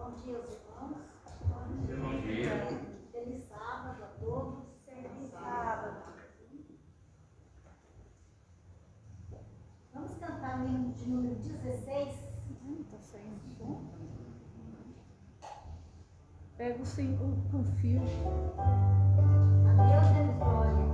Bom dia, irmãos. Bom dia. Feliz sábado a todos. Feliz sábado. Vamos cantar o hino de número 16. Tá saindo som. Pega o fio. A Deus dê glória.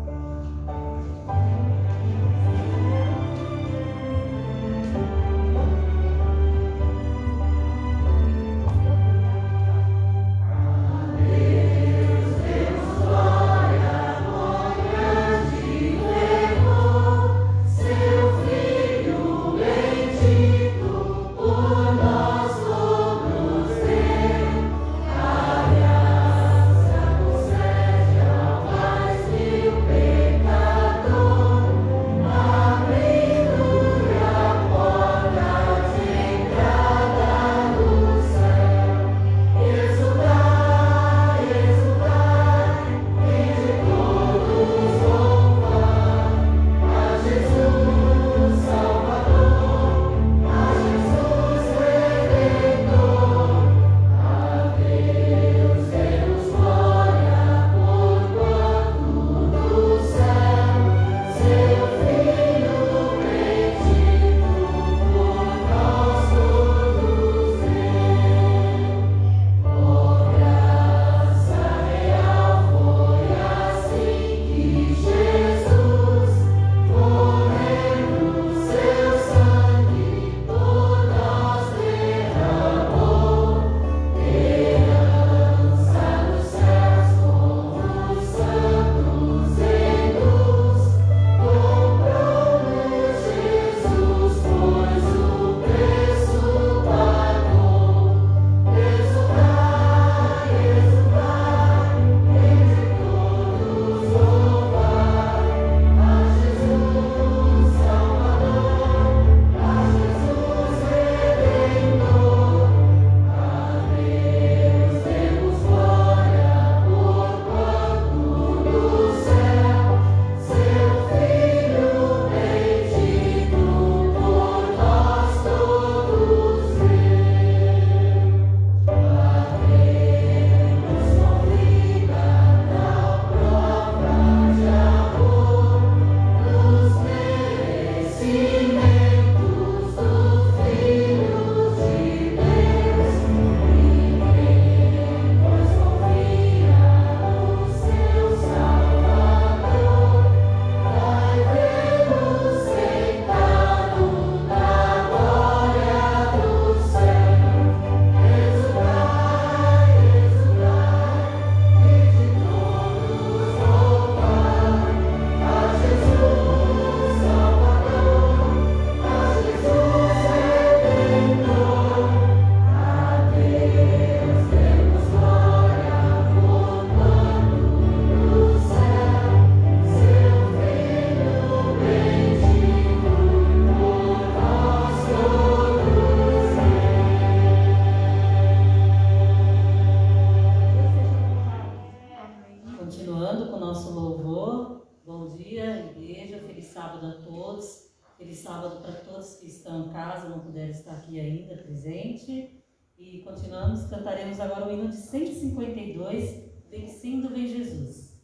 E continuamos, cantaremos agora o hino de 152, Vencendo vem Jesus.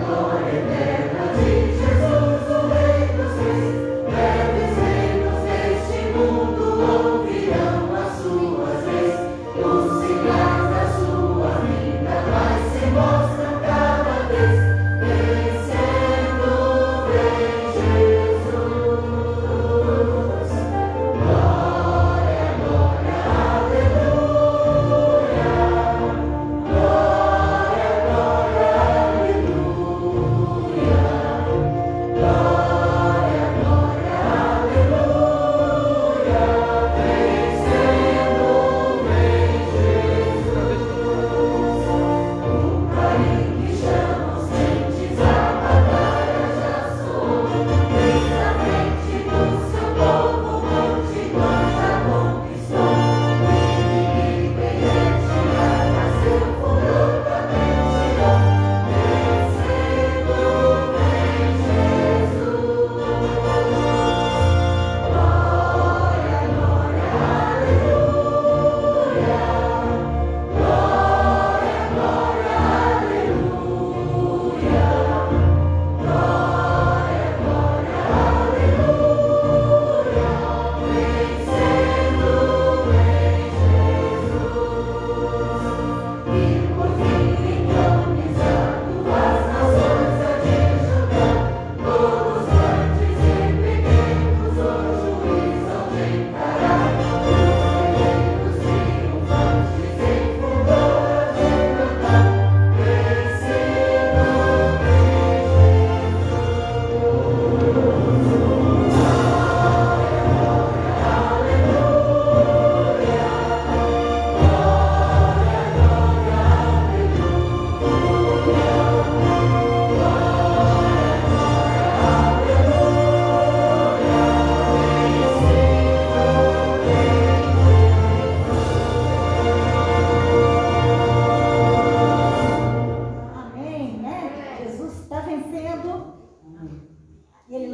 Glória eterna de Jesus, o Rei dos Reis, leve sempre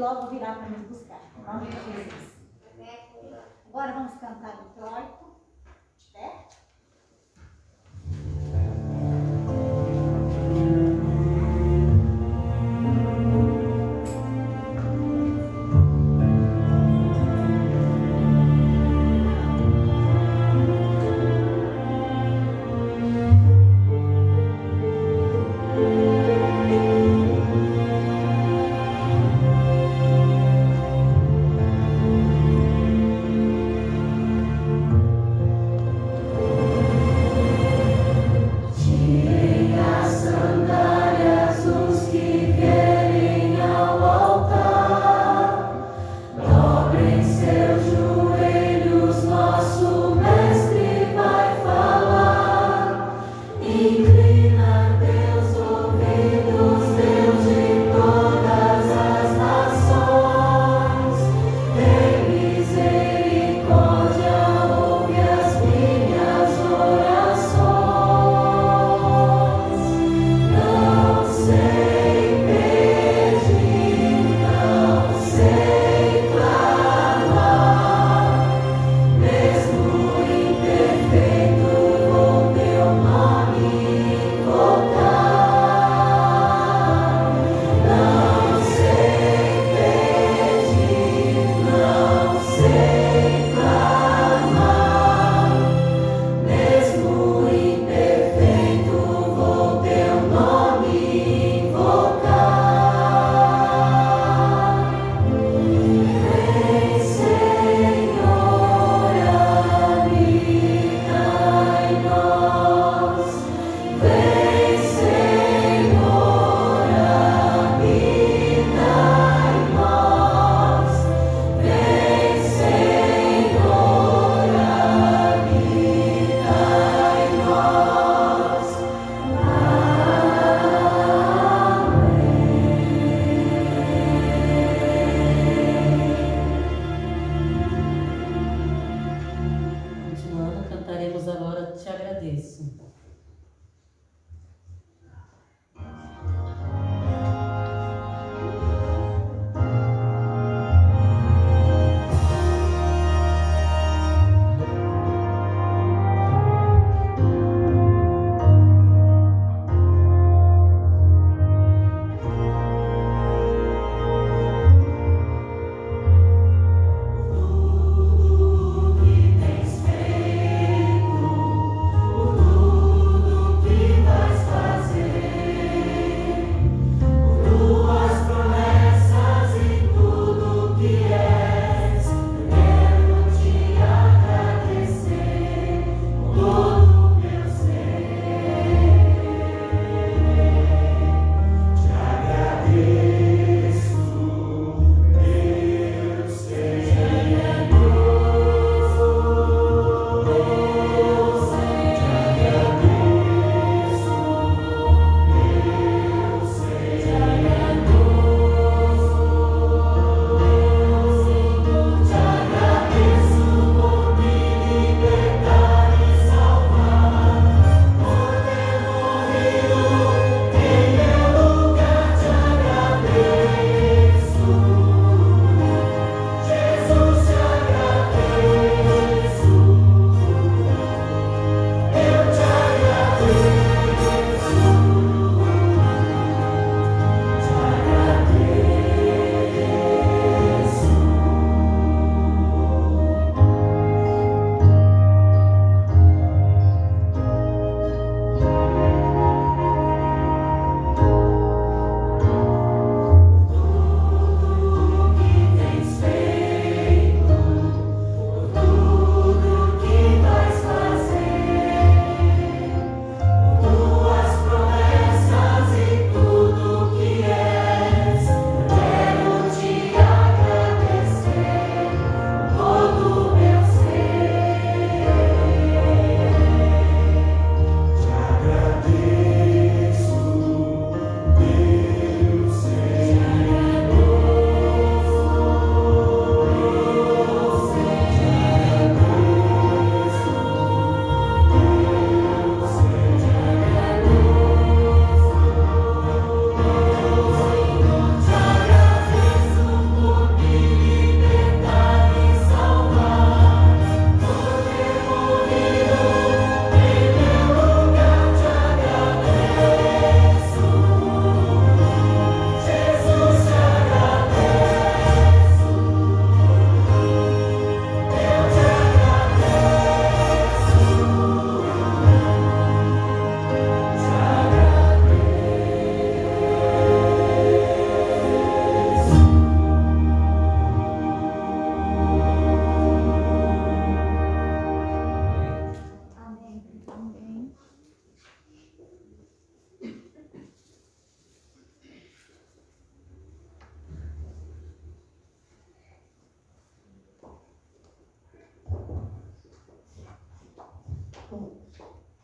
logo virá para nos buscar. Em nome de Jesus. Agora vamos cantar o introito. De pé.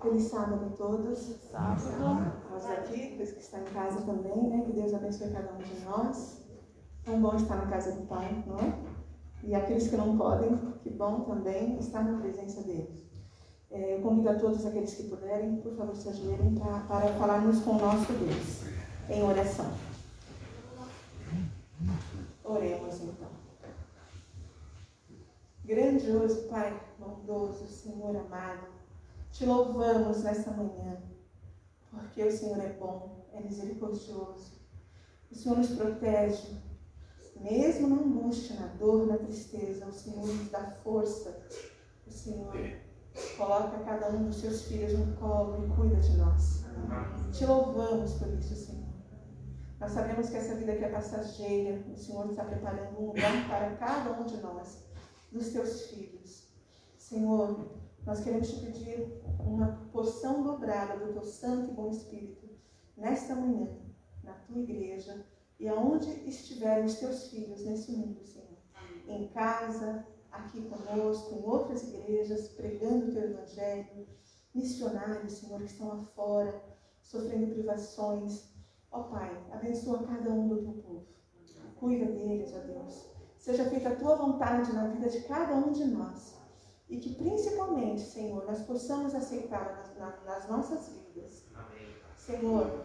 Feliz sábado a todos. Sábado. Nós aqui, os que estão em casa também, né? Que Deus abençoe cada um de nós. Tão bom estar na casa do Pai, não é? E aqueles que não podem, que bom também estar na presença deles. Eu convido a todos aqueles que puderem, por favor, se ajoelhem para falarmos com o nosso Deus em oração. Oremos então. Grandioso Pai, bondoso, Senhor amado, te louvamos nessa manhã, porque o Senhor é bom, é misericordioso. O Senhor nos protege, mesmo na angústia, na dor, na tristeza. O Senhor nos dá força. O Senhor coloca cada um dos seus filhos no colo e cuida de nós. Te louvamos por isso, Senhor. Nós sabemos que essa vida aqui é passageira. O Senhor está preparando um lugar para cada um de nós, dos teus filhos. Senhor, nós queremos te pedir uma porção dobrada do teu Santo e Bom Espírito nesta manhã, na tua igreja e aonde estiverem os teus filhos nesse mundo, Senhor. Em casa, aqui conosco, em outras igrejas, pregando o teu evangelho, missionários, Senhor, que estão lá fora, sofrendo privações. Ó Pai, abençoa cada um do teu povo. Cuida deles, ó Deus. Seja feita a tua vontade na vida de cada um de nós. E que principalmente, Senhor, nós possamos aceitar nas nossas vidas. Senhor,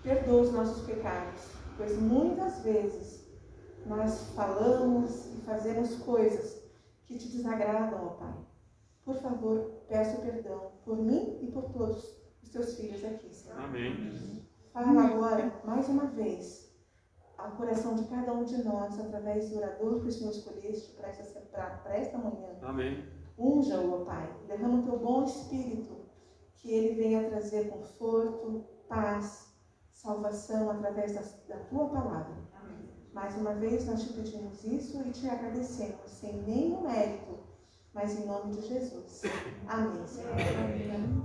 perdoa os nossos pecados, pois muitas vezes nós falamos e fazemos coisas que te desagradam, ó Pai. Por favor, peço perdão por mim e por todos os teus filhos aqui, Senhor. Amém. Fala agora, mais uma vez, ao coração de cada um de nós, através do orador que o Senhor escolheste para esta manhã. Amém. Unja-o, ó Pai. Derrama o teu bom Espírito, que ele venha trazer conforto, paz, salvação através da tua palavra. Amém. Mais uma vez nós te pedimos isso e te agradecemos, sem nenhum mérito, mas em nome de Jesus. Amém, Senhor. Amém.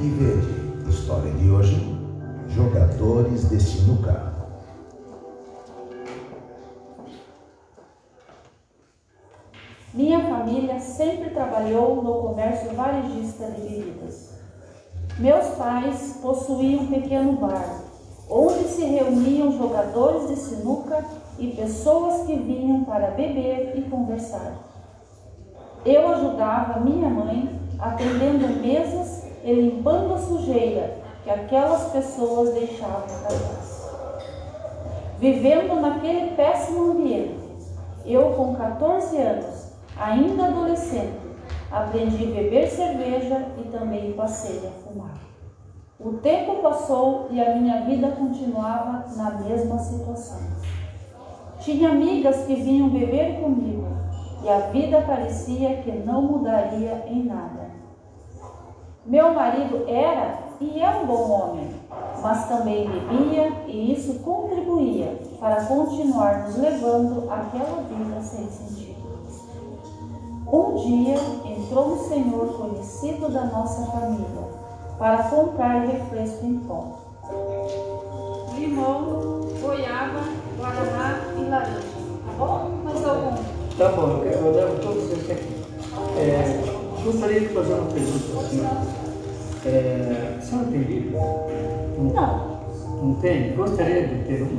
E vede, história de hoje, jogadores de sinuca. Minha família sempre trabalhou no comércio varejista de bebidas. Meus pais possuíam um pequeno bar, onde se reuniam jogadores de sinuca e pessoas que vinham para beber e conversar. Eu ajudava minha mãe atendendo mesas e limpando a sujeira que aquelas pessoas deixavam para trás. Vivendo naquele péssimo ambiente, eu com 14 anos, ainda adolescente, aprendi a beber cerveja e também passei a fumar. O tempo passou e a minha vida continuava na mesma situação. Tinha amigas que vinham beber comigo e a vida parecia que não mudaria em nada. Meu marido era e é um bom homem, mas também bebia e isso contribuía para continuar nos levando àquela vida sem sentido. Um dia entrou um senhor conhecido da nossa família para comprar refresco em pó. Limão, goiaba, guaraná e laranja. Tá bom? Mais algum? Tá bom, eu levo todos esses aqui. Gostaria de fazer uma pergunta assim. A senhora tem livro? Não. Não tem? Gostaria de ter um?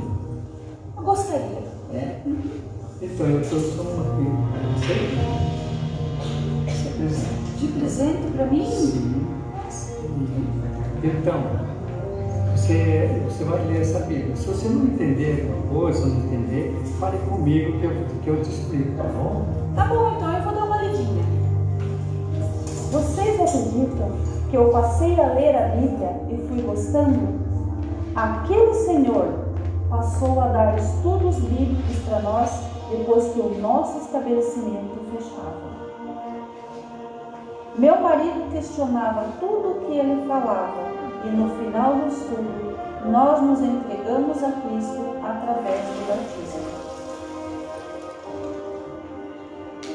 Eu gostaria. É? Então, eu trouxe aqui. Esse presente. De presente para mim? Sim. Então, você vai ler essa Bíblia. Se você não entender alguma coisa, não entender, fale comigo que eu te explico, tá bom? Tá bom, então eu vou dar uma lidinha. Vocês acreditam que eu passei a ler a Bíblia e fui gostando? Aquele Senhor passou a dar estudos bíblicos para nós depois que o nosso estabelecimento fechava. Meu marido questionava tudo o que ele falava e no final do estudo nós nos entregamos a Cristo através do batismo.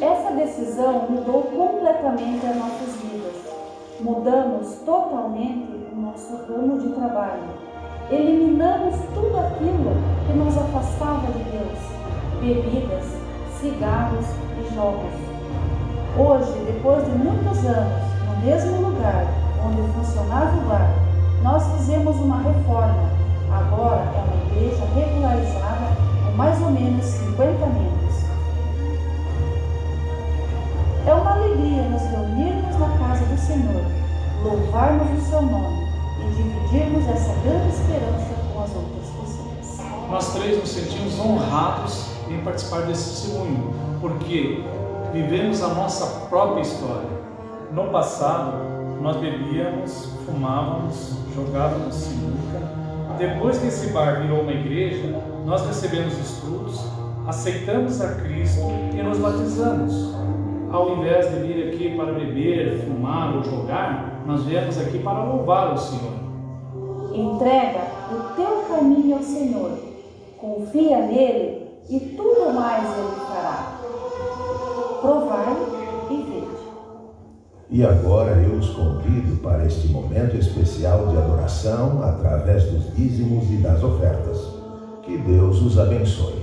Essa decisão mudou completamente as nossas vidas. Mudamos totalmente o nosso ramo de trabalho. Eliminamos tudo aquilo que nos afastava de Deus: bebidas, cigarros e jogos. Hoje, depois de muitos anos, no mesmo lugar onde funcionava o bar, nós fizemos uma reforma. Agora é uma igreja regularizada com mais ou menos 50 membros. É uma alegria nos reunirmos na casa do Senhor, louvarmos o seu nome e dividirmos essa grande esperança com as outras pessoas. Nós três nos sentimos honrados em participar desse testemunho, porque vivemos a nossa própria história. No passado, nós bebíamos, fumávamos, jogávamos sinuca. Depois que esse bar virou uma igreja, nós recebemos estudos, aceitamos a Cristo e nos batizamos. Ao invés de vir aqui para beber, fumar ou jogar, nós viemos aqui para louvar o Senhor. Entrega o teu caminho ao Senhor, confia nele e tudo mais ele fará. Provai e vede. E agora eu os convido para este momento especial de adoração através dos dízimos e das ofertas. Que Deus os abençoe.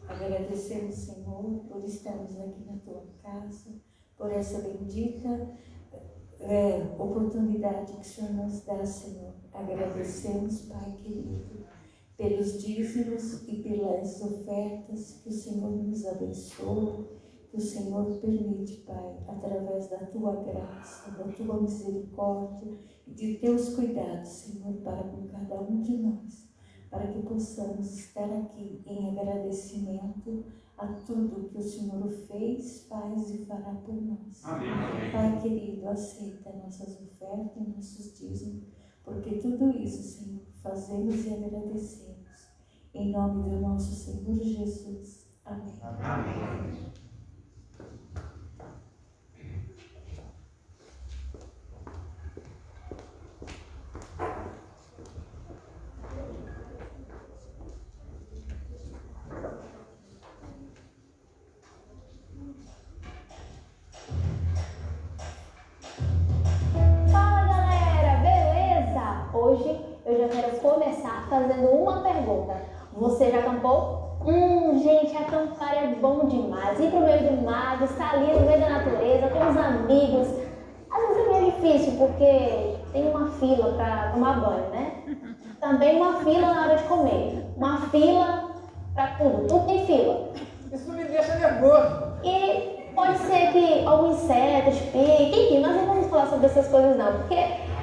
Agradecemos, Senhor, por estarmos aqui na Tua casa, por essa bendita oportunidade que o Senhor nos dá, Senhor. Agradecemos, Pai querido, pelos dízimos e pelas ofertas que o Senhor nos abençoa, que o Senhor permite, Pai, através da Tua graça, da Tua misericórdia e de Teus cuidados, Senhor, para com cada um de nós, para que possamos estar aqui em agradecimento a tudo que o Senhor fez, faz e fará por nós. Amém. Pai querido, aceita nossas ofertas e nossos dízimos, porque tudo isso, Senhor, fazemos e agradecemos. Em nome do nosso Senhor Jesus. Amém. Amém. Fala galera, beleza? Hoje eu já quero começar fazendo uma pergunta. Você já acampou? Gente, acampar é bom demais. Ir pro meio do mato, estar ali no meio da natureza, com os amigos. Às vezes é meio difícil porque tem uma fila para tomar banho, né? Também uma fila na hora de comer. Uma fila para tudo tem fila. Isso me deixa nervoso. E pode ser que algum inseto te pique, enfim, nós não vamos falar sobre essas coisas não, porque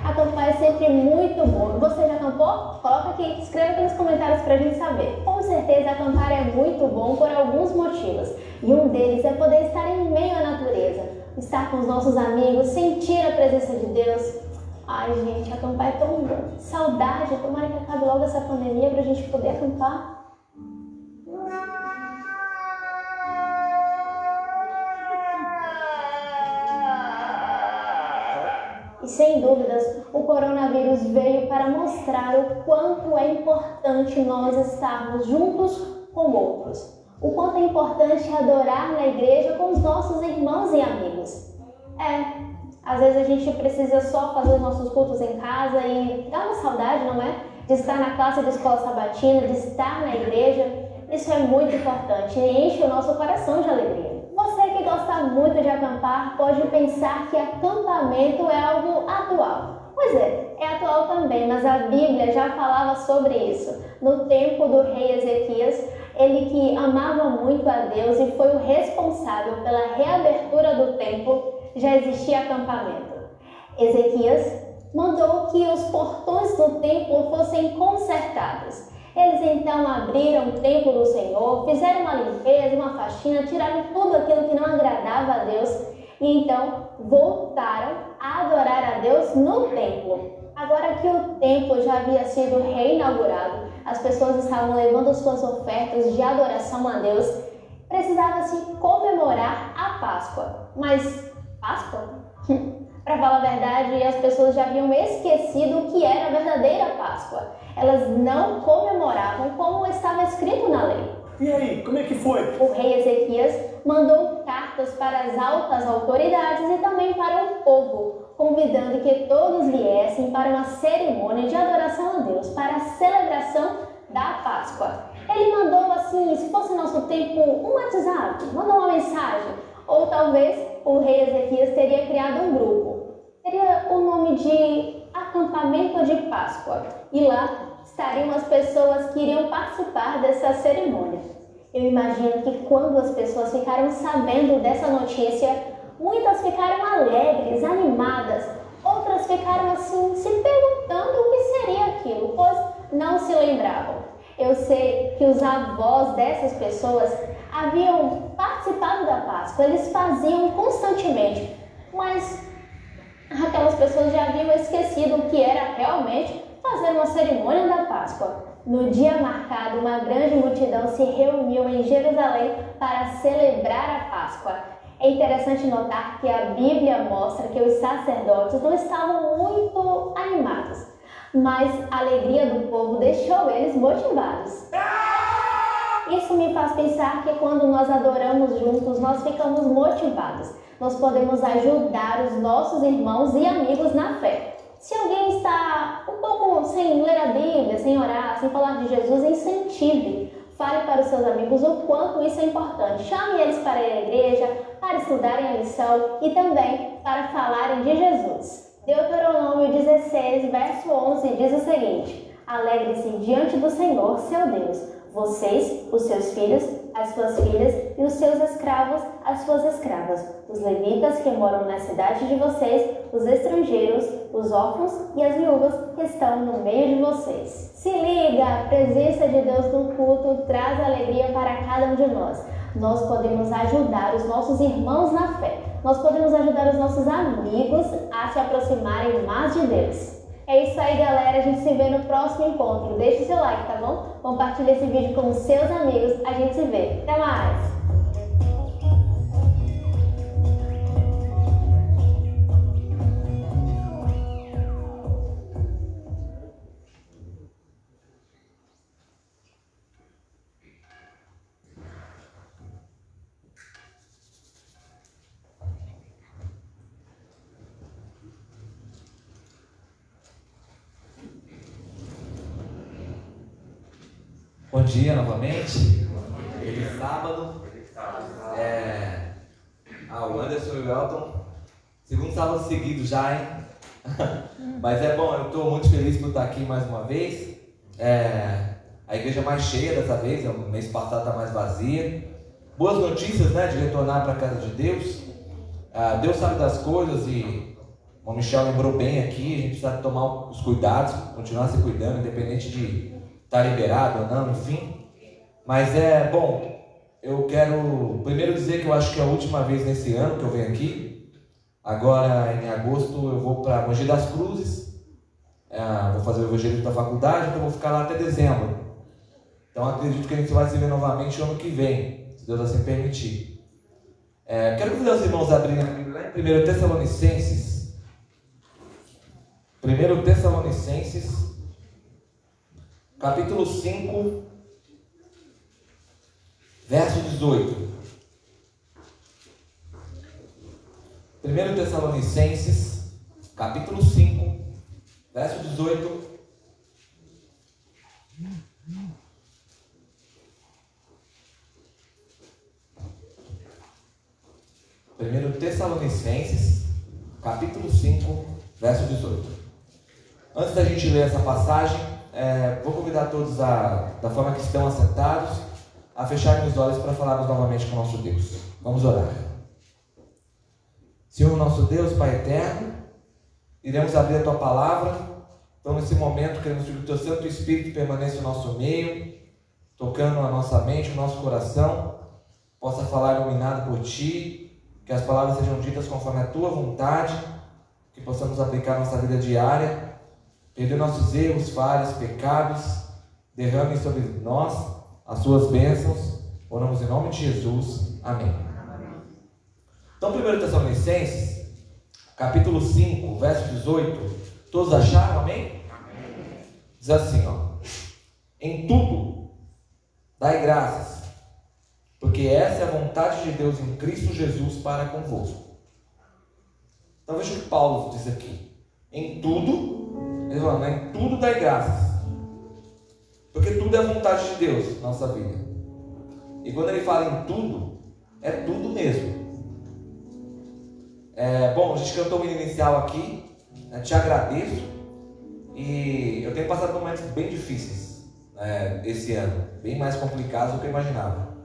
acampar é sempre muito bom. Você já acampou? Coloca aqui, escreve aqui nos comentários pra gente saber. Com certeza acampar é muito bom por alguns motivos. E um deles é poder estar em meio à natureza, estar com os nossos amigos, sentir a presença de Deus. Ai gente, acampar é tão bom. Saudade, tomara que acabe logo essa pandemia pra gente poder acampar. E sem dúvidas, o coronavírus veio para mostrar o quanto é importante nós estarmos juntos com outros. O quanto é importante adorar na igreja com os nossos irmãos e amigos. Às vezes a gente precisa só fazer os nossos cultos em casa e dá uma saudade, não é? De estar na classe de escola sabatina, de estar na igreja. Isso é muito importante e enche o nosso coração de alegria. Você que gosta muito de acampar pode pensar que acampamento é algo atual. Pois é atual também, mas a Bíblia já falava sobre isso. No tempo do rei Ezequias, ele que amava muito a Deus e foi o responsável pela reabertura do templo, já existia acampamento. Ezequias mandou que os portões do templo fossem consertados. Eles então abriram o templo do Senhor, fizeram uma limpeza, uma faxina, tiraram tudo aquilo que não agradava a Deus e então voltaram a adorar a Deus no templo. Agora que o templo já havia sido reinaugurado, as pessoas estavam levando suas ofertas de adoração a Deus, precisava-se comemorar a Páscoa. Mas Páscoa? Para falar a verdade, as pessoas já haviam esquecido o que era a verdadeira Páscoa. Elas não comemoravam como estava escrito na lei. E aí, como é que foi? O rei Ezequias mandou cartas para as altas autoridades e também para o povo, convidando que todos viessem para uma cerimônia de adoração a Deus, para a celebração da Páscoa. Ele mandou assim, se fosse nosso tempo, um WhatsApp, mandou uma mensagem. Ou talvez o rei Ezequias teria criado um grupo. Teria o nome de Acampamento de Páscoa. E lá estariam as pessoas que iriam participar dessa cerimônia. Eu imagino que quando as pessoas ficaram sabendo dessa notícia, muitas ficaram alegres, animadas. Outras ficaram assim, se perguntando o que seria aquilo, pois não se lembravam. Eu sei que os avós dessas pessoas haviam participado da Páscoa, eles faziam constantemente, mas aquelas pessoas já haviam esquecido o que era realmente fazer uma cerimônia da Páscoa. No dia marcado, uma grande multidão se reuniu em Jerusalém para celebrar a Páscoa. É interessante notar que a Bíblia mostra que os sacerdotes não estavam muito animados, mas a alegria do povo deixou eles motivados. Isso me faz pensar que quando nós adoramos juntos, nós ficamos motivados. Nós podemos ajudar os nossos irmãos e amigos na fé. Se alguém está um pouco sem ler a Bíblia, sem orar, sem falar de Jesus, incentive. Fale para os seus amigos o quanto isso é importante. Chame eles para ir à igreja, para estudarem a lição e também para falarem de Jesus. Deuteronômio 16, verso 11 diz o seguinte: alegre-se diante do Senhor, seu Deus, vocês, os seus filhos, as suas filhas e os seus escravos, as suas escravas, os levitas que moram na cidade de vocês, os estrangeiros, os órfãos e as viúvas que estão no meio de vocês. Se liga, a presença de Deus no culto traz alegria para cada um de nós. nós podemos ajudar os nossos irmãos na fé. Nós podemos ajudar os nossos amigos a se aproximarem mais de Deus. É isso aí, galera. A gente se vê no próximo encontro. Deixe seu like, tá bom? Compartilhe esse vídeo com os seus amigos. A gente se vê. Até mais! Bom dia novamente. Feliz sábado. O Anderson e o Elton. Segundo sábado seguido já, hein? Mas é bom, eu estou muito feliz por estar aqui mais uma vez. A igreja mais cheia dessa vez, o mês passado está mais vazia. Boas notícias, né? De retornar para a casa de Deus. Deus sabe das coisas e o Michel lembrou bem aqui, a gente precisa tomar os cuidados, continuar se cuidando, independente de estar liberado ou não, enfim. Mas bom, eu quero primeiro dizer que eu acho que é a última vez nesse ano que eu venho aqui. Agora em agosto eu vou para Mogi das Cruzes, vou fazer o evangelho da faculdade, então eu vou ficar lá até dezembro. Então acredito que a gente vai se ver novamente ano que vem, se Deus assim permitir. Quero convidar os irmãos a abrirem a Bíblia lá em 1 Tessalonicenses. 1 Tessalonicenses, capítulo 5, verso 18. 1 Tessalonicenses, capítulo 5, verso 18. Primeiro Tessalonicenses, capítulo 5, verso 18. Antes da gente ler essa passagem, vou convidar todos, da forma que estão assentados, a fecharem os olhos para falarmos novamente com o nosso Deus. Vamos orar. Senhor nosso Deus, Pai eterno, iremos abrir a Tua palavra. Então nesse momento queremos que o Teu Santo Espírito permaneça no nosso meio, tocando a nossa mente, o nosso coração, possa falar iluminado por Ti, que as palavras sejam ditas conforme a Tua vontade, que possamos aplicar a nossa vida diária. Perdoe nossos erros, falhas, pecados, derrame sobre nós as suas bênçãos. Oramos em nome de Jesus. Amém. Então, 1 Tessalonicenses, capítulo 5, verso 18. Todos acharam? Amém? Diz assim, em tudo, dai graças, porque essa é a vontade de Deus em Cristo Jesus para convosco. Então, veja o que Paulo diz aqui. Em tudo, ele fala, em tudo dai graças, porque tudo é a vontade de Deus na nossa vida. E quando ele fala em tudo, é tudo mesmo. Bom, a gente cantou o hino inicial aqui, te agradeço, e eu tenho passado momentos bem difíceis esse ano, bem mais complicados do que eu imaginava.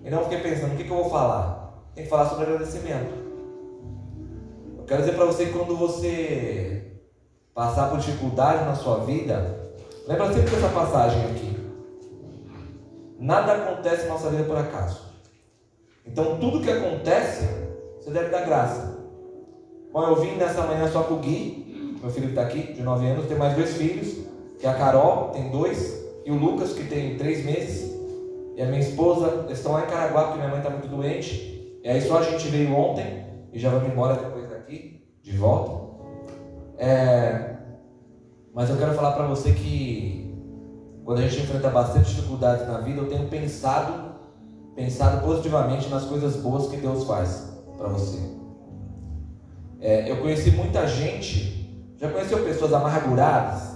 Então eu fiquei pensando, o que eu vou falar? Tem que falar sobre agradecimento. Eu quero dizer para você que quando você passar por dificuldade na sua vida, lembra sempre dessa passagem aqui. Nada acontece na nossa vida por acaso. Então tudo que acontece, você deve dar graça. Bom, eu vim nessa manhã só com o Gui, meu filho que está aqui, de 9 anos, tem mais 2 filhos, que é a Carol, tem 2, e o Lucas, que tem 3 meses, e a minha esposa, eles estão lá em Caraguá, porque minha mãe está muito doente, e aí só a gente veio ontem, e já vamos embora depois daqui, de volta. Mas eu quero falar para você que quando a gente enfrenta bastante dificuldades na vida, eu tenho pensado positivamente nas coisas boas que Deus faz para você. Eu conheci muita gente, já conheceu pessoas amarguradas,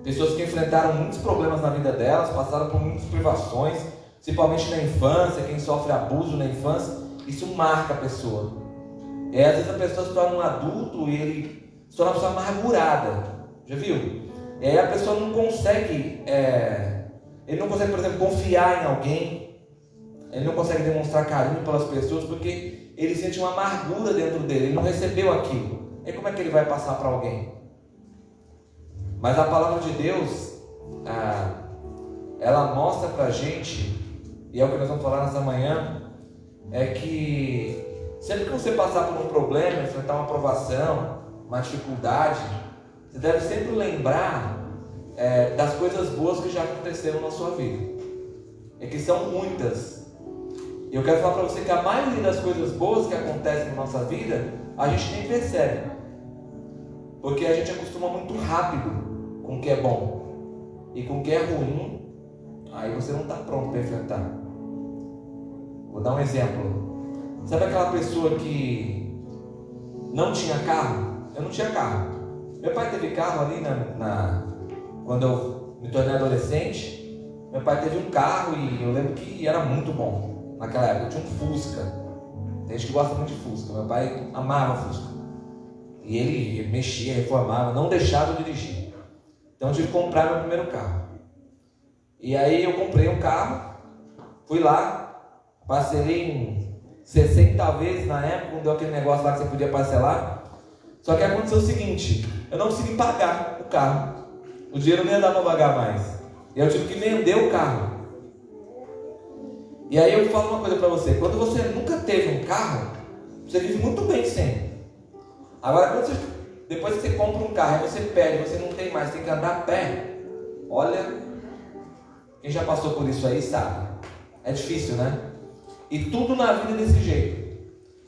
pessoas que enfrentaram muitos problemas na vida delas, passaram por muitas privações, principalmente na infância, quem sofre abuso na infância, isso marca a pessoa. Às vezes a pessoa se torna um adulto e ele se torna uma pessoa amargurada. Já viu? E aí a pessoa não consegue, ele não consegue, por exemplo, confiar em alguém, ele não consegue demonstrar carinho pelas pessoas, porque ele sente uma amargura dentro dele, ele não recebeu aquilo. E como é que ele vai passar para alguém? Mas a palavra de Deus, ela mostra para a gente e é o que nós vamos falar nessa manhã, é que sempre que você passar por um problema, enfrentar uma provação, uma dificuldade, você deve sempre lembrar das coisas boas que já aconteceram na sua vida. É que são muitas. E eu quero falar para você que a maioria das coisas boas que acontecem na nossa vida, a gente nem percebe. Porque a gente acostuma muito rápido com o que é bom. E com o que é ruim, aí você não está pronto para enfrentar. Vou dar um exemplo. Sabe aquela pessoa que não tinha carro? Eu não tinha carro. Meu pai teve carro ali quando eu me tornei adolescente. Meu pai teve um carro e eu lembro que era muito bom. Naquela época tinha um Fusca. Tem gente que gosta muito de Fusca. Meu pai amava Fusca. E ele mexia, reformava, não deixava eu dirigir. Então eu tive que comprar meu primeiro carro. E aí eu comprei um carro, fui lá, parcelei em 60 vezes na época, não deu aquele negócio lá que você podia parcelar. Só que aconteceu o seguinte, eu não consegui pagar o carro. O dinheiro não ia dar para pagar mais. E eu tive que vender o carro. E aí eu falo uma coisa para você, quando você nunca teve um carro, você vive muito bem sem. Agora, depois que você compra um carro e você perde, você não tem mais, tem que andar a pé. Olha, quem já passou por isso aí sabe. É difícil, né? E tudo na vida é desse jeito.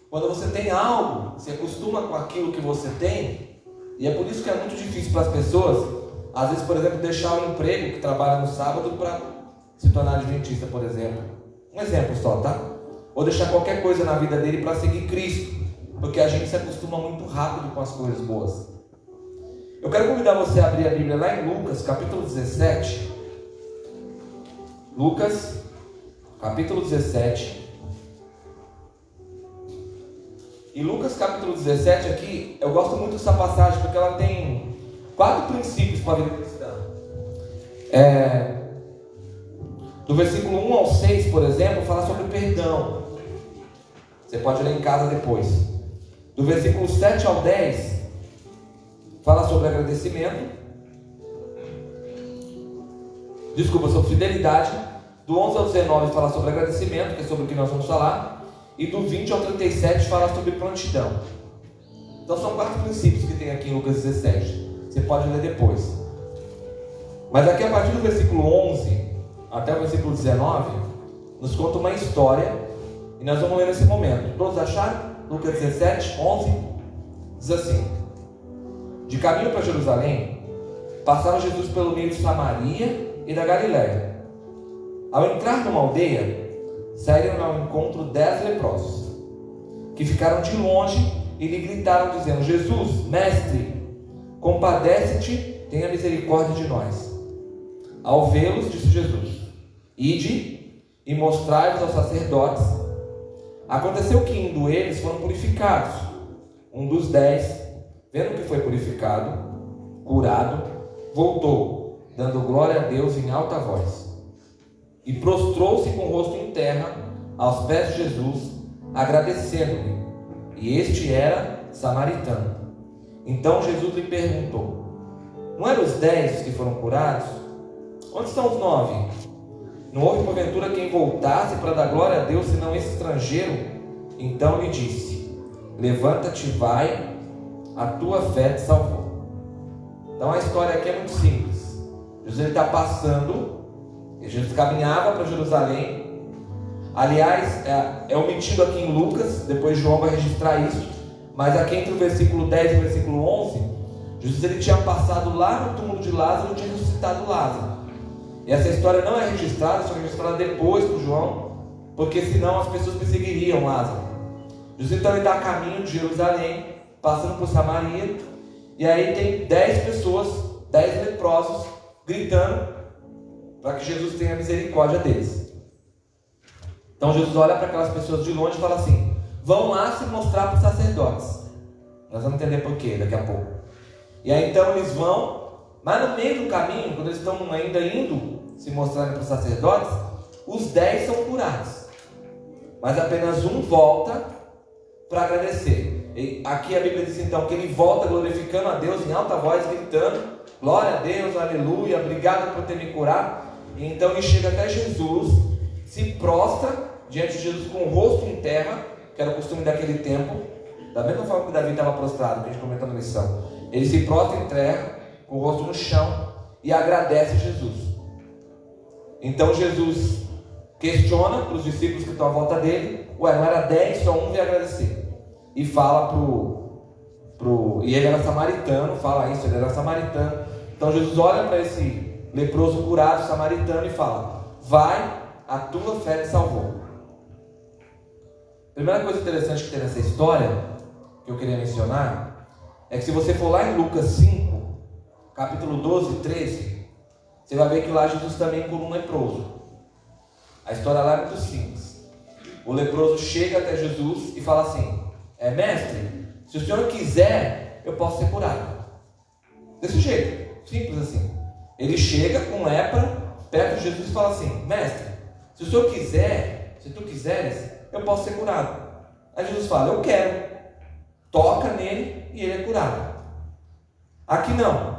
Quando você tem algo, você acostuma com aquilo que você tem. E é por isso que é muito difícil para as pessoas, às vezes, por exemplo, deixar o emprego que trabalha no sábado para se tornar adventista, por exemplo. Um exemplo só, tá? Ou deixar qualquer coisa na vida dele para seguir Cristo. Porque a gente se acostuma muito rápido com as coisas boas. Eu quero convidar você a abrir a Bíblia lá em Lucas, capítulo 17. Lucas, capítulo 17. E Lucas, capítulo 17 aqui, eu gosto muito dessa passagem porque ela tem 4 princípios para a vida cristã. Do versículo 1 ao 6, por exemplo, fala sobre perdão. Você pode ler em casa depois. Do versículo 7 ao 10, fala sobre agradecimento. Sobre fidelidade. Do 11 ao 19 fala sobre agradecimento, que é sobre o que nós vamos falar. E do 20 ao 37 fala sobre prontidão. Então são 4 princípios que tem aqui em Lucas 17. Você pode ler depois. Mas aqui a partir do versículo 11 até o versículo 19, nos conta uma história. E nós vamos ler nesse momento. Todos acharam? Lucas 17, 11, diz assim: de caminho para Jerusalém, passava Jesus pelo meio de Samaria e da Galiléia. Ao entrar numa aldeia, saíram ao encontro 10 leprosos, que ficaram de longe e lhe gritaram, dizendo: Jesus, mestre, compadece-te, tenha misericórdia de nós. Ao vê-los, disse Jesus: ide e mostrai-vos aos sacerdotes. Aconteceu que, indo eles, foram purificados. Um dos 10, vendo que foi purificado, curado, voltou, dando glória a Deus em alta voz. E prostrou-se com o rosto em terra, aos pés de Jesus, agradecendo-lhe. E este era samaritano. Então Jesus lhe perguntou: não eram os 10 que foram curados? Onde estão os 9? Não houve porventura quem voltasse para dar glória a Deus, senão esse estrangeiro? Então lhe disse: levanta-te, vai, a tua fé te salvou. Então a história aqui é muito simples. Jesus está passando, e Jesus caminhava para Jerusalém. Aliás, é omitido aqui em Lucas, depois João vai registrar isso. Mas aqui entre o versículo 10 e o versículo 11, Jesus ele tinha passado lá no túmulo de Lázaro e tinha ressuscitado Lázaro. E essa história não é registrada, só é registrada depois por João, porque senão as pessoas perseguiriam Lázaro. Jesus então está a caminho de Jerusalém, passando por Samaria, e aí tem 10 pessoas, 10 leprosos, gritando para que Jesus tenha misericórdia deles. Então Jesus olha para aquelas pessoas de longe e fala assim: vão lá se mostrar para os sacerdotes. Nós vamos entender por quê daqui a pouco. E aí então eles vão, mas no meio do caminho, quando eles estão ainda indo se mostrarem para os sacerdotes, os 10 são curados, mas apenas um volta para agradecer. E aqui a Bíblia diz então que ele volta glorificando a Deus em alta voz, gritando: glória a Deus, aleluia, obrigado por ter me curado. E então ele chega até Jesus, se prostra diante de Jesus com o rosto em terra, que era o costume daquele tempo, da mesma forma que Davi estava prostrado, que a gente comentou na lição. Ele se prostra em terra, com o rosto no chão, e agradece Jesus. Então Jesus questiona para os discípulos que estão à volta dele: ué, não era 10, só um veio agradecer. E fala e ele era samaritano, fala isso, ele era samaritano. Então Jesus olha para esse leproso curado samaritano e fala: vai, a tua fé te salvou. Primeira coisa interessante que tem nessa história, que eu queria mencionar, é que se você for lá em Lucas 5, capítulo 12 e 13, você vai ver que lá Jesus também curou um leproso. A história lá é muito simples. O leproso chega até Jesus e fala assim: mestre, se o senhor quiser, eu posso ser curado. Desse jeito, simples assim. Ele chega com lepra perto de Jesus e fala assim: mestre, se o senhor quiser, se tu quiseres, eu posso ser curado. Aí Jesus fala: eu quero. Toca nele e ele é curado. Aqui não.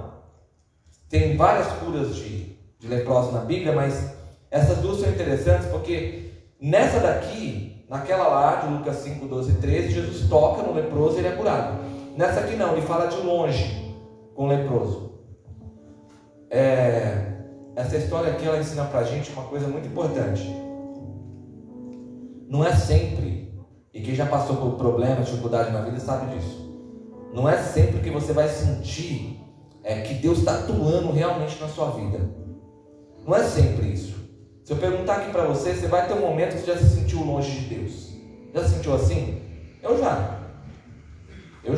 Tem várias curas de leprosos na Bíblia, mas essas duas são interessantes porque nessa daqui, naquela lá de Lucas 5, 12 e 13, Jesus toca no leproso e ele é curado. Nessa aqui não, ele fala de longe com o leproso. Essa história aqui ela ensina pra gente uma coisa muito importante. Não é sempre, e quem já passou por problemas, dificuldade na vida sabe disso, não é sempre que você vai sentir que Deus está atuando realmente na sua vida. Não é sempre isso. Se eu perguntar aqui para você, você vai ter um momento que você já se sentiu longe de Deus. Já se sentiu assim? Eu já. E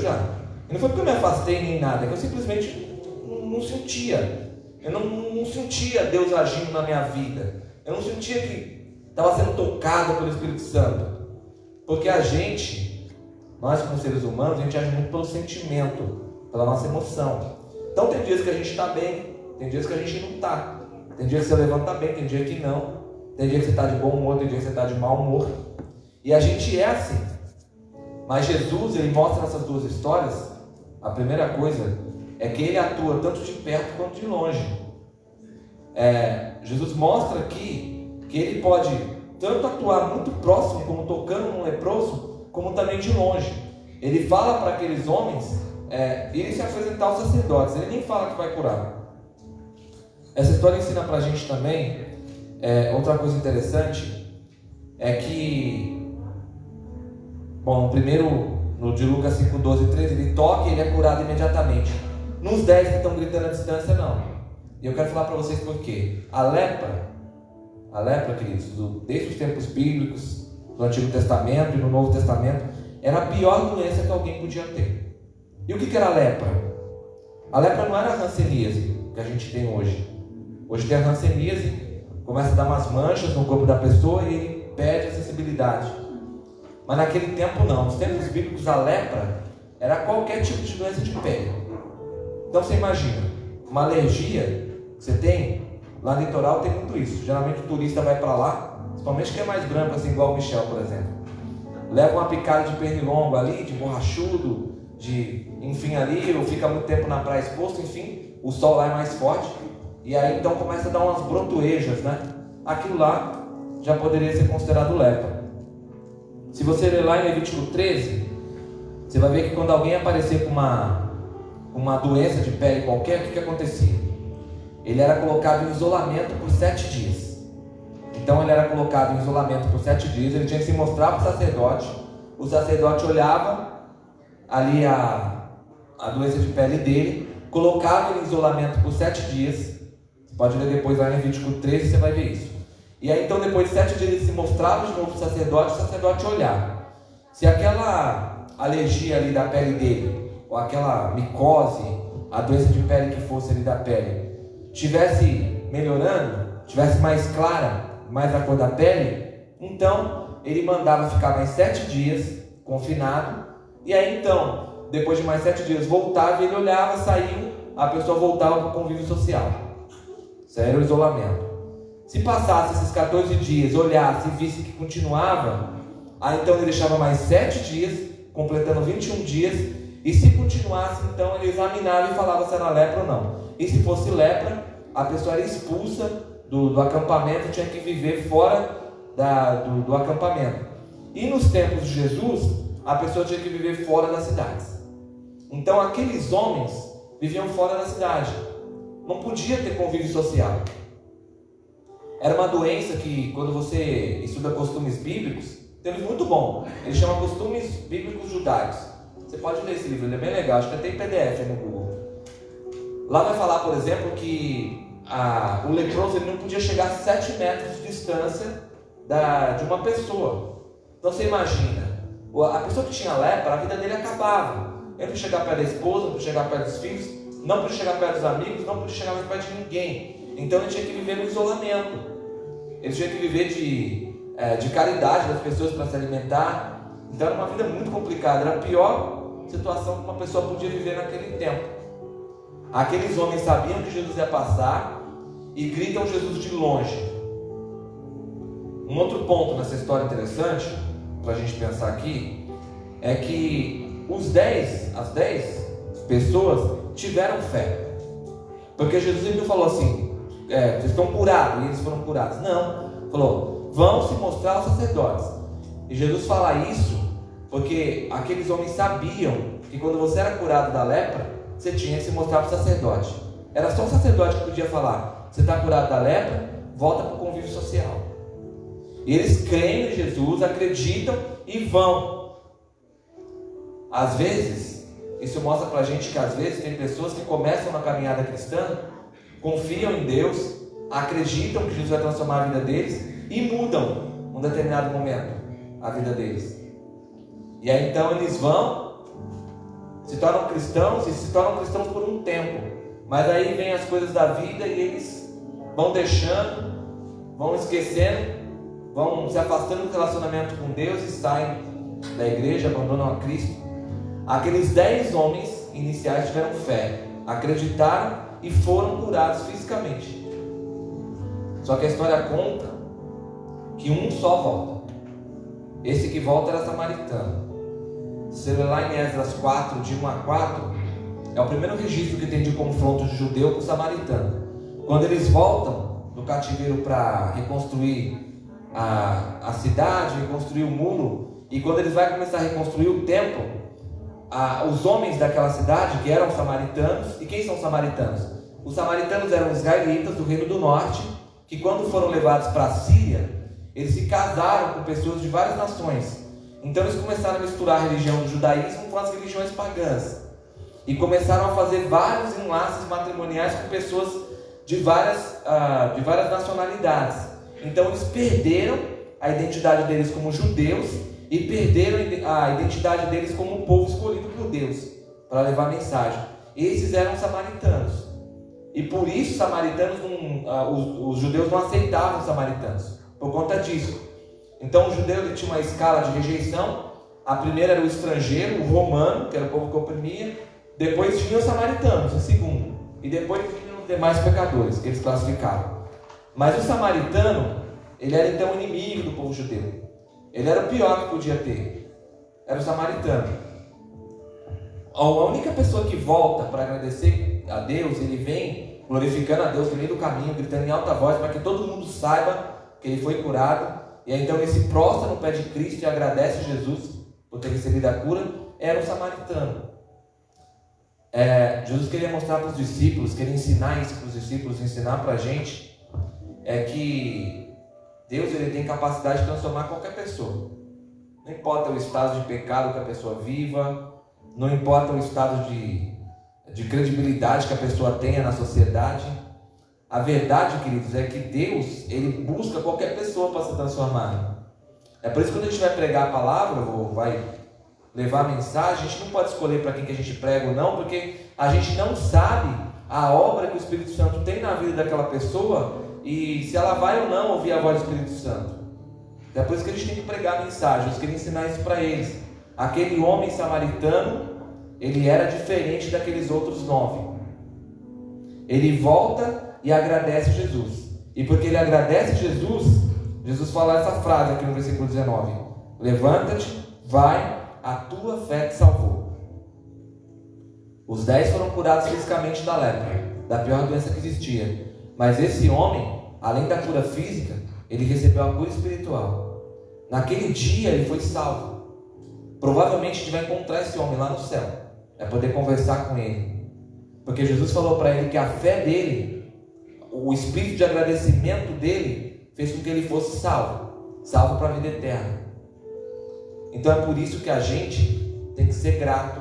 não foi porque eu me afastei nem nada, é que eu simplesmente não sentia. Eu não sentia Deus agindo na minha vida. Eu não sentia que estava sendo tocado pelo Espírito Santo. Porque nós como seres humanos, a gente age muito pelo sentimento, pela nossa emoção. Então tem dias que a gente está bem, tem dias que a gente não está. Tem dia que você levanta bem, tem dia que não. Tem dia que você está de bom humor, tem dia que você está de mau humor. E a gente é assim. Mas Jesus, ele mostra nessas duas histórias, a primeira coisa é que ele atua tanto de perto quanto de longe. Jesus mostra aqui que ele pode tanto atuar muito próximo, como tocando num leproso, como também de longe. Ele fala para aqueles homens irem se apresentar aos sacerdotes. Ele nem fala que vai curar. Essa história ensina para a gente também outra coisa interessante, é que, bom, primeiro no de Lucas 5, 12 e 13, ele toca e ele é curado imediatamente. Nos 10 que estão gritando à distância, não. E eu quero falar para vocês por quê. A lepra, queridos, desde os tempos bíblicos, do Antigo Testamento e no Novo Testamento, era a pior doença que alguém podia ter. E o que era a lepra? A lepra não era a hanseníase que a gente tem hoje. Hoje tem a hanseníase, começa a dar umas manchas no corpo da pessoa e ele perde a sensibilidade. Mas naquele tempo não. Nos tempos bíblicos a lepra era qualquer tipo de doença de pele. Então você imagina, uma alergia que você tem, lá no litoral tem muito isso. Geralmente o turista vai para lá, principalmente quem é mais branco, assim, igual o Michel, por exemplo. Leva uma picada de pernilongo ali, de borrachudo, enfim ali, ou fica muito tempo na praia exposto, enfim, o sol lá é mais forte. E aí então começa a dar umas brotoejas, né? Aquilo lá já poderia ser considerado lepra. Se você ler lá em Levítico 13, você vai ver que quando alguém aparecer com uma doença de pele qualquer, o que acontecia? Ele era colocado em isolamento por 7 dias. Então ele era colocado em isolamento por 7 dias, ele tinha que se mostrar para o sacerdote olhava ali a doença de pele dele, colocava ele em isolamento por 7 dias. Pode ler depois lá em Levítico 13, você vai ver isso. E aí então depois de 7 dias ele se mostrava de novo para o sacerdote olhava. Se aquela alergia ali da pele dele, ou aquela micose, a doença de pele que fosse ali da pele, estivesse melhorando, estivesse mais clara, mais a cor da pele, então ele mandava ficar mais 7 dias confinado. E aí então, depois de mais 7 dias, voltava, ele olhava, saiu, a pessoa voltava para o convívio social. Isso era o isolamento. Se passasse esses 14 dias, olhasse e visse que continuava, aí então ele deixava mais 7 dias, completando 21 dias, e se continuasse, então ele examinava e falava se era lepra ou não. E se fosse lepra, a pessoa era expulsa do acampamento e tinha que viver fora do acampamento. E nos tempos de Jesus, a pessoa tinha que viver fora das cidades. Então aqueles homens viviam fora da cidade. Não podia ter convívio social. Era uma doença que, quando você estuda costumes bíblicos, tem um livro muito bom. Ele chama Costumes Bíblicos Judaicos. Você pode ler esse livro, ele é bem legal. Acho que até tem PDF aí no Google. Lá vai falar, por exemplo, que o leproso ele não podia chegar a 7 metros de distância de uma pessoa. Então você imagina, a pessoa que tinha lepra, a vida dele acabava. Ele não podia chegar perto da esposa, não podia chegar perto dos filhos, não podia chegar perto dos amigos, não podia chegar mais perto de ninguém. Então ele tinha que viver no isolamento. Ele tinha que viver de caridade das pessoas para se alimentar. Então era uma vida muito complicada. Era a pior situação que uma pessoa podia viver naquele tempo. Aqueles homens sabiam que Jesus ia passar e gritam Jesus de longe. Um outro ponto nessa história interessante, para a gente pensar aqui, é que as 10 pessoas tiveram fé. Porque Jesus não falou assim, vocês estão curados, e eles foram curados. Não, falou, vão se mostrar aos sacerdotes. E Jesus fala isso porque aqueles homens sabiam que quando você era curado da lepra, você tinha que se mostrar para o sacerdote. Era só o sacerdote que podia falar, você está curado da lepra, volta para o convívio social. E eles creem em Jesus, acreditam e vão. Às vezes, isso mostra para a gente que às vezes tem pessoas que começam na caminhada cristã, confiam em Deus, acreditam que Jesus vai transformar a vida deles e mudam, num determinado momento, a vida deles. E aí então eles vão, se tornam cristãos e se tornam cristãos por um tempo. Mas aí vem as coisas da vida e eles vão deixando, vão esquecendo, vão se afastando do relacionamento com Deus e saem da igreja, abandonam a Cristo. Aqueles 10 homens iniciais tiveram fé, acreditaram e foram curados fisicamente. Só que a história conta que um só volta. Esse que volta era samaritano. Se você ler lá em Esdras 4, de 1 a 4, é o primeiro registro que tem de confronto de judeu com samaritano. Quando eles voltam do cativeiro para reconstruir a cidade, reconstruir o muro, e quando eles vão começar a reconstruir o templo, os homens daquela cidade, que eram samaritanos, e quem são samaritanos? Os samaritanos eram israelitas do Reino do Norte, que quando foram levados para a Síria, eles se casaram com pessoas de várias nações. Então eles começaram a misturar a religião do judaísmo com as religiões pagãs. E começaram a fazer vários enlaces matrimoniais com pessoas de várias nacionalidades. Então eles perderam a identidade deles como judeus e perderam a identidade deles como povo escolhido por Deus para levar a mensagem. Esses eram samaritanos. E por isso os judeus não aceitavam os samaritanos, por conta disso. Então o judeu ele tinha uma escala de rejeição. A primeira era o estrangeiro, o romano, que era o povo que oprimia. Depois vinham os samaritanos, o segundo. E depois vinham os demais pecadores, que eles classificavam. Mas o samaritano, ele era então inimigo do povo judeu. Ele era o pior que podia ter. Era o samaritano. A única pessoa que volta para agradecer a Deus, ele vem glorificando a Deus no meio do caminho, gritando em alta voz, para que todo mundo saiba que ele foi curado. E aí, então ele se prostra no pé de Cristo e agradece a Jesus por ter recebido a cura. Era um samaritano. Jesus queria mostrar para os discípulos, queria ensinar isso para os discípulos, ensinar para a gente, que Deus ele tem capacidade de transformar qualquer pessoa. Não importa o estado de pecado que a pessoa viva, não importa o estado de credibilidade que a pessoa tenha na sociedade. A verdade, queridos, é que Deus, ele busca qualquer pessoa para se transformar. É por isso que quando a gente vai pregar a palavra, ou vai levar a mensagem, a gente não pode escolher para quem que a gente prega ou não, porque a gente não sabe a obra que o Espírito Santo tem na vida daquela pessoa e se ela vai ou não ouvir a voz do Espírito Santo. É por isso que a gente tem que pregar a mensagem. Eu queria ensinar isso para eles. Aquele homem samaritano, ele era diferente daqueles outros 9. Ele volta e agradece Jesus. E porque ele agradece Jesus, Jesus fala essa frase aqui no versículo 19: levanta-te, vai, a tua fé te salvou. Os 10 foram curados fisicamente da lepra, da pior doença que existia. Mas esse homem, além da cura física, ele recebeu a cura espiritual. Naquele dia ele foi salvo. Provavelmente a gente vai encontrar esse homem lá no céu, vai poder conversar com ele, porque Jesus falou para ele que a fé dele, o espírito de agradecimento dele, fez com que ele fosse salvo para a vida eterna. Então é por isso que a gente tem que ser grato.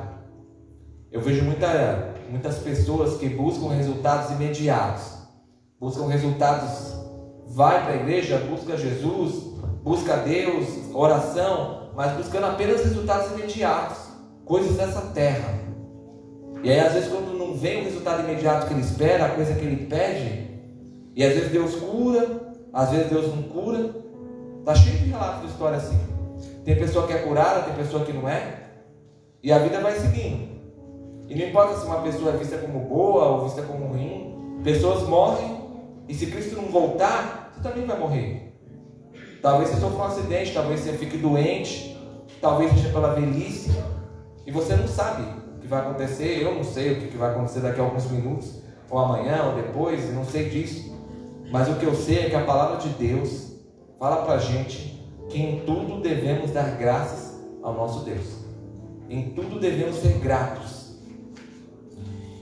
Eu vejo muitas pessoas que buscam resultados imediatos, buscam resultados, vai para a igreja, busca Jesus, busca Deus, oração, mas buscando apenas resultados imediatos, coisas dessa terra. E aí às vezes quando não vem o resultado imediato que ele espera, a coisa que ele pede, e às vezes Deus cura, às vezes Deus não cura. Está cheio de relatos de história assim. Tem pessoa que é curada, tem pessoa que não é, e a vida vai seguindo. E não importa se uma pessoa é vista como boa ou vista como ruim, pessoas morrem, e se Cristo não voltar, você também vai morrer. Talvez você sofra um acidente, talvez você fique doente, talvez seja pela velhice, e você não sabe o que vai acontecer. Eu não sei o que vai acontecer daqui a alguns minutos, ou amanhã, ou depois, eu não sei disso. Mas o que eu sei é que a palavra de Deus fala pra gente que em tudo devemos dar graças ao nosso Deus. Em tudo devemos ser gratos.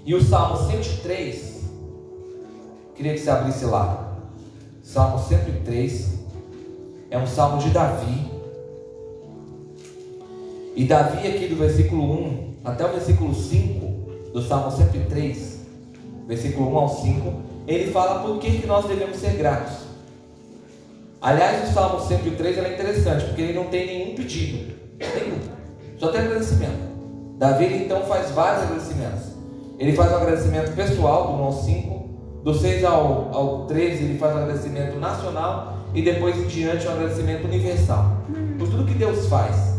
E o Salmo 103, queria que você abrisse lá. Salmo 103 é um salmo de Davi. E Davi, aqui do versículo 1 até o versículo 5 do Salmo 103, versículo 1 ao 5, ele fala por que nós devemos ser gratos. Aliás, o Salmo 103 é interessante, porque ele não tem nenhum pedido, nenhum, só tem agradecimento. Davi, ele, então, faz vários agradecimentos. Ele faz um agradecimento pessoal, do 1 ao 5, do 6 ao 13 ele faz um agradecimento nacional, e depois em diante um agradecimento universal, por tudo que Deus faz.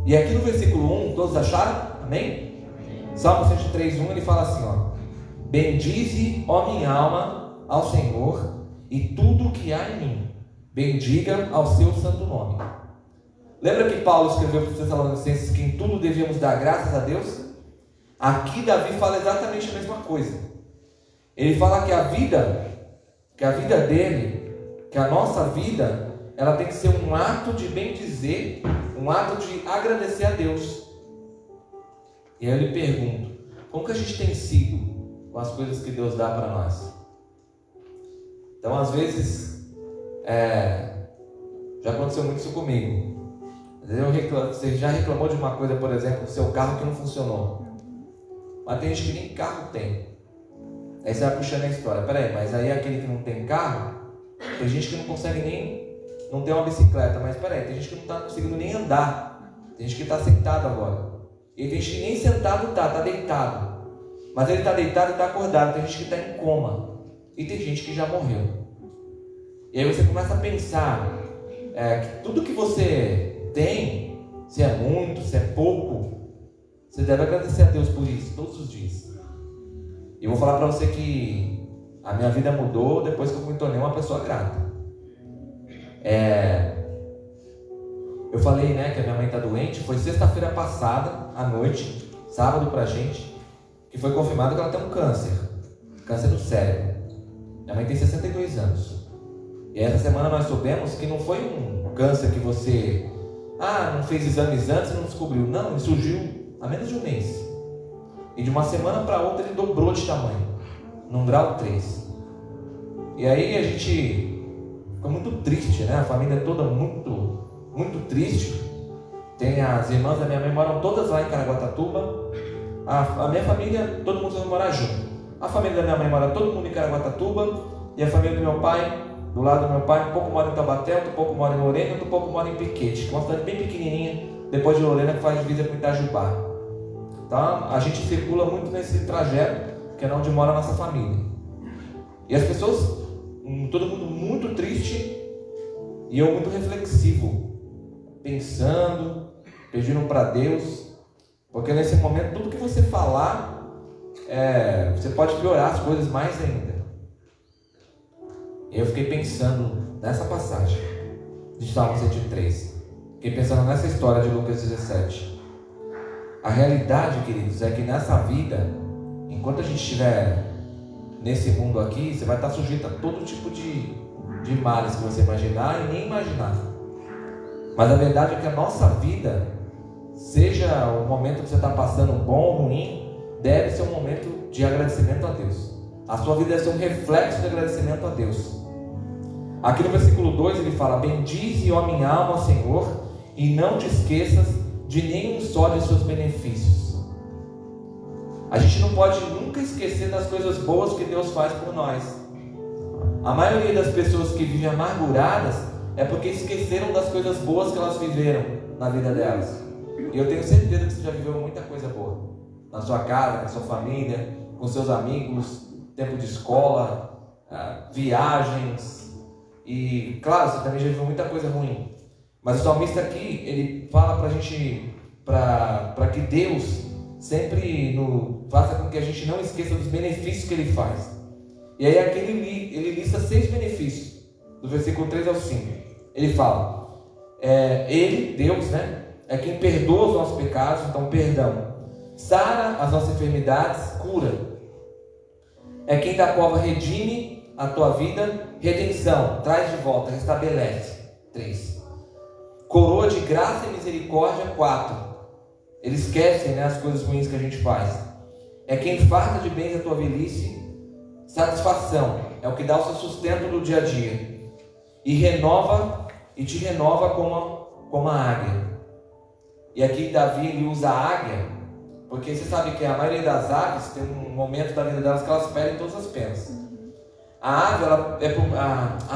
E aqui no versículo 1, todos acharam? Amém? Salmo 103, 1, ele fala assim, ó: bendize, ó minha alma, ao Senhor, e tudo o que há em mim, bendiga ao seu santo nome. Lembra que Paulo escreveu para os Tessalonicenses que em tudo devíamos dar graças a Deus? Aqui Davi fala exatamente a mesma coisa. Ele fala que a vida dele, que a nossa vida, ela tem que ser um ato de bendizer, um ato de agradecer a Deus. E aí eu lhe pergunto, como que a gente tem sido com as coisas que Deus dá para nós? Então, às vezes, já aconteceu muito isso comigo. Às vezes você já reclamou de uma coisa, por exemplo, do seu carro que não funcionou. Mas tem gente que nem carro tem. Aí você vai puxando a história. Peraí, mas aí aquele que não tem carro, tem gente que não consegue nem, não tem uma bicicleta. Mas peraí, tem gente que não está conseguindo nem andar. Tem gente que está sentado agora. E tem gente que nem sentado está deitado. Mas ele está deitado e está acordado. Tem gente que está em coma. E tem gente que já morreu. E aí você começa a pensar que tudo que você tem, se é muito, se é pouco, você deve agradecer a Deus por isso, todos os dias. E eu vou falar para você que a minha vida mudou depois que eu me tornei uma pessoa grata. Eu falei, que a minha mãe está doente. Foi sexta-feira passada, à noite, sábado pra gente, que foi confirmado que ela tem um câncer do cérebro. Minha mãe tem 62 anos. E essa semana nós soubemos que não foi um câncer que você não fez exames antes e não descobriu. Não, ele surgiu há menos de um mês. E de uma semana para outra ele dobrou de tamanho, num grau 3. E aí a gente ficou muito triste, A família toda muito, muito triste. Tem as irmãs da minha mãe, moram todas lá em Caraguatatuba. A minha família, todo mundo vai morar junto. A família da minha mãe mora todo mundo em Caraguatatuba. E a família do meu pai, do lado do meu pai, um pouco mora em Taubaté, outro pouco mora em Lorena, outro pouco mora em Piquete, que é uma cidade bem pequenininha, depois de Lorena, que faz divisa com Itajubá. Então a gente circula muito nesse trajeto, que é onde mora a nossa família. E as pessoas, todo mundo muito triste, e eu muito reflexivo, pensando, pedindo para Deus, porque nesse momento tudo que você falar, você pode piorar as coisas mais ainda. E eu fiquei pensando nessa passagem de Salmo 103, fiquei pensando nessa história de Lucas 17. A realidade, queridos, é que nessa vida, enquanto a gente estiver nesse mundo aqui, você vai estar sujeito a todo tipo de de males que você imaginar e nem imaginar. Mas a verdade é que a nossa vida, seja o momento que você está passando bom ou ruim, deve ser um momento de agradecimento a Deus. A sua vida deve ser um reflexo de agradecimento a Deus. Aqui no versículo 2 ele fala: bendize, ó minha alma, ao Senhor, e não te esqueças de nenhum só de seus benefícios. A gente não pode nunca esquecer das coisas boas que Deus faz por nós. A maioria das pessoas que vivem amarguradas é porque esqueceram das coisas boas que elas viveram na vida delas. E eu tenho certeza que você já viveu muita coisa boa na sua casa, com a sua família, com seus amigos, tempo de escola, viagens. E claro, você também já viveu muita coisa ruim. Mas o salmista aqui, ele fala pra gente, para que Deus sempre faça com que a gente não esqueça dos benefícios que ele faz. E aí aqui ele lista 6 benefícios, do versículo 3 ao 5. Ele fala, ele, Deus, né, é quem perdoa os nossos pecados, então perdão. Sara as nossas enfermidades, cura. É quem da cova redime a tua vida, redenção, traz de volta, restabelece. 3. Coroa de graça e misericórdia, 4. Eles esquecem, né, as coisas ruins que a gente faz. É quem farta de bens a tua velhice, satisfação, é o que dá o seu sustento no dia a dia. E te renova como a águia. E aqui Davi ele usa a águia, porque você sabe que a maioria das aves tem um momento da vida delas que elas perdem todas as penas. A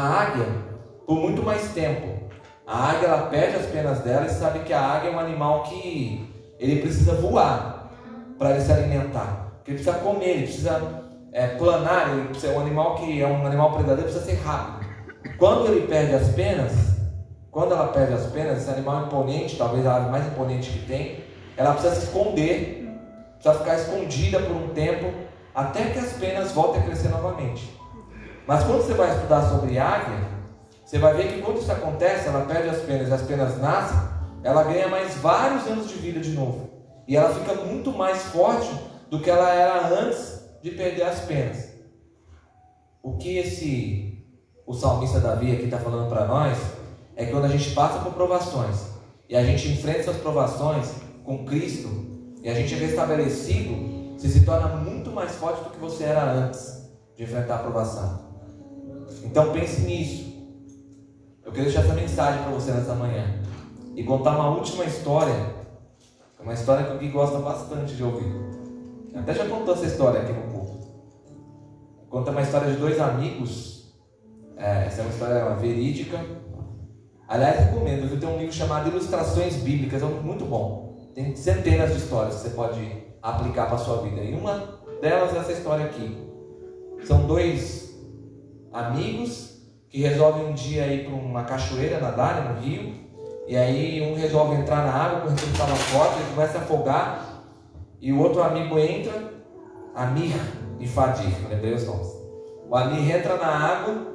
águia, por muito mais tempo, a águia ela perde as penas dela, e sabe que a águia é um animal que ele precisa voar para ele se alimentar, porque ele precisa comer, ele precisa planar, ele precisa, um animal que é um animal predador, precisa ser rápido. Quando ela perde as penas, esse animal imponente, talvez a ave mais imponente que tem, ela precisa se esconder, precisa ficar escondida por um tempo, até que as penas voltem a crescer novamente. Mas quando você vai estudar sobre águia, você vai ver que quando isso acontece, ela perde as penas e as penas nascem, ela ganha mais vários anos de vida de novo. E ela fica muito mais forte do que ela era antes de perder as penas. O que o salmista Davi aqui está falando para nós é que quando a gente passa por provações e a gente enfrenta essas provações com Cristo e a gente é restabelecido, você se torna muito mais forte do que você era antes de enfrentar a provação. Então pense nisso. Eu queria deixar essa mensagem para você nessa manhã e contar uma última história, uma história que o Gui gosta bastante de ouvir. Até já contou essa história aqui no culto. Conta uma história de 2 amigos. Essa é uma história verídica. Aliás, recomendo, viu? Tem um livro chamado Ilustrações Bíblicas, é muito bom. Tem centenas de histórias que você pode aplicar para a sua vida. E uma delas é essa história aqui. São 2 amigos que resolvem um dia ir para uma cachoeira, nadar no rio. E aí um resolve entrar na água, porque ele estava forte, ele começa a afogar. E o outro amigo entra, Amir e Fadir, eu lembrei os nomes. O Amir entra na água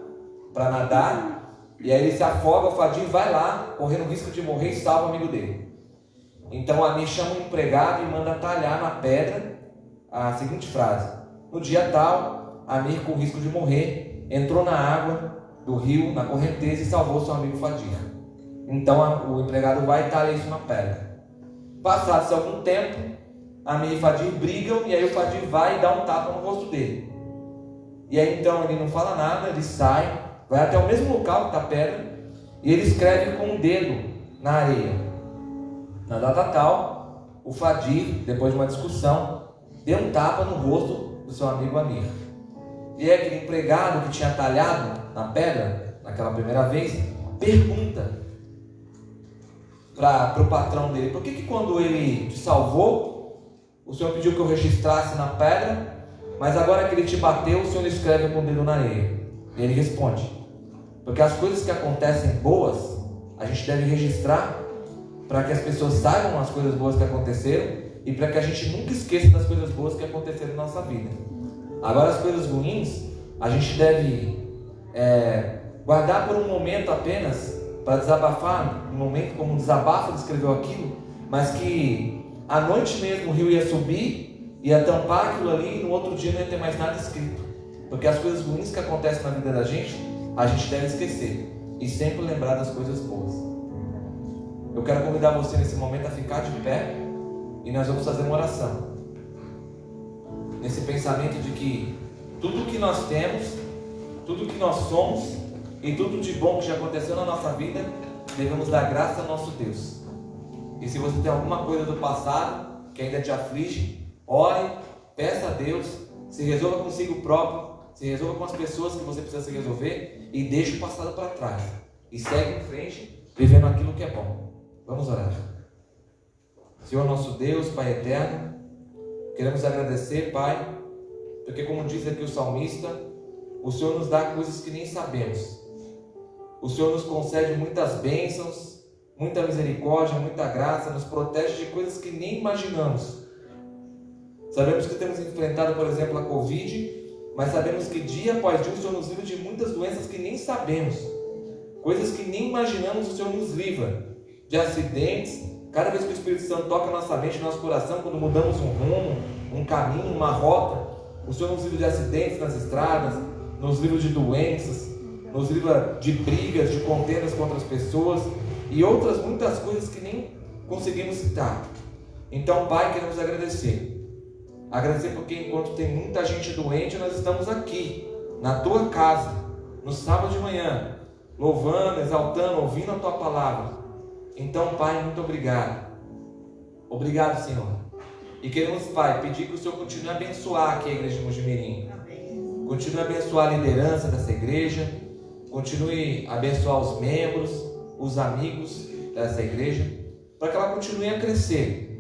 para nadar, e aí ele se afoga, o Fadir vai lá, correndo o risco de morrer, e salva o amigo dele. Então o Amir chama um empregado e manda talhar na pedra a seguinte frase: no dia tal, Amir, com o risco de morrer, entrou na água do rio, na correnteza, e salvou seu amigo Fadir. Então o empregado vai e talha isso na pedra. Passados algum tempo, Amir e Fadir brigam, e aí o Fadir vai e dá um tapa no rosto dele. E aí então ele não fala nada, ele sai, vai até o mesmo local que está a pedra, e ele escreve com um dedo na areia: na data tal, o Fadir, depois de uma discussão, deu um tapa no rosto do seu amigo Amir. E aí aquele empregado que tinha talhado na pedra, naquela primeira vez, pergunta para o patrão dele: por que quando ele te salvou, o Senhor pediu que eu registrasse na pedra, mas agora que ele te bateu, o Senhor escreve com o dedo na areia? E ele responde: porque as coisas que acontecem boas, a gente deve registrar para que as pessoas saibam as coisas boas que aconteceram e para que a gente nunca esqueça das coisas boas que aconteceram na nossa vida. Agora, as coisas ruins, a gente deve guardar por um momento apenas, para desabafar, um momento como um desabafo, ele escreveu aquilo, mas que à noite mesmo o rio ia subir, ia tampar aquilo ali, e no outro dia não ia ter mais nada escrito. Porque as coisas ruins que acontecem na vida da gente, a gente deve esquecer e sempre lembrar das coisas boas. Eu quero convidar você nesse momento a ficar de pé e nós vamos fazer uma oração. Nesse pensamento de que tudo que nós temos, tudo que nós somos e tudo de bom que já aconteceu na nossa vida, devemos dar graça ao nosso Deus. E se você tem alguma coisa do passado que ainda te aflige, ore, peça a Deus, se resolva consigo próprio, se resolva com as pessoas que você precisa se resolver e deixe o passado para trás. E segue em frente, vivendo aquilo que é bom. Vamos orar. Senhor nosso Deus, Pai eterno, queremos agradecer, Pai, porque como diz aqui o salmista, o Senhor nos dá coisas que nem sabemos. O Senhor nos concede muitas bênçãos, muita misericórdia, muita graça, nos protege de coisas que nem imaginamos. Sabemos que temos enfrentado, por exemplo, a Covid, mas sabemos que dia após dia o Senhor nos livra de muitas doenças que nem sabemos. Coisas que nem imaginamos, o Senhor nos livra. De acidentes, cada vez que o Espírito Santo toca a nossa mente, nosso coração, quando mudamos um rumo, um caminho, uma rota, o Senhor nos livra de acidentes nas estradas, nos livra de doenças, nos livra de brigas, de contendas contra as pessoas e outras muitas coisas que nem conseguimos citar. Então, Pai, queremos agradecer. Agradecer porque enquanto tem muita gente doente, nós estamos aqui, na Tua casa, no sábado de manhã, louvando, exaltando, ouvindo a Tua palavra. Então, Pai, muito obrigado. Obrigado, Senhor. E queremos, Pai, pedir que o Senhor continue a abençoar aqui a igreja de Mojimirim. Continue a abençoar a liderança dessa igreja. Continue a abençoar os membros, os amigos dessa igreja, para que ela continue a crescer.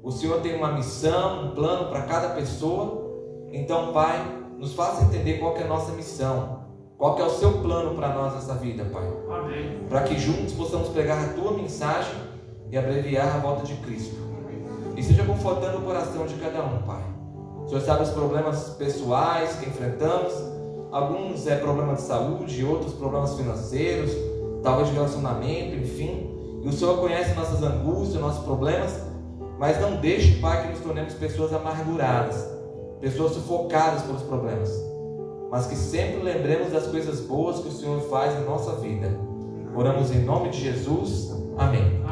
O Senhor tem uma missão, um plano para cada pessoa. Então, Pai, nos faça entender qual que é a nossa missão. Qual que é o seu plano para nós nessa vida, Pai? Amém. Para que juntos possamos pregar a Tua mensagem e abreviar a volta de Cristo. E seja confortando o coração de cada um, Pai. O Senhor sabe os problemas pessoais que enfrentamos. Alguns é problema de saúde, outros problemas financeiros, talvez de relacionamento, enfim. E o Senhor conhece nossas angústias, nossos problemas. Mas não deixe, Pai, que nos tornemos pessoas amarguradas, pessoas sufocadas pelos problemas. Mas que sempre lembremos das coisas boas que o Senhor faz em nossa vida. Oramos em nome de Jesus. Amém.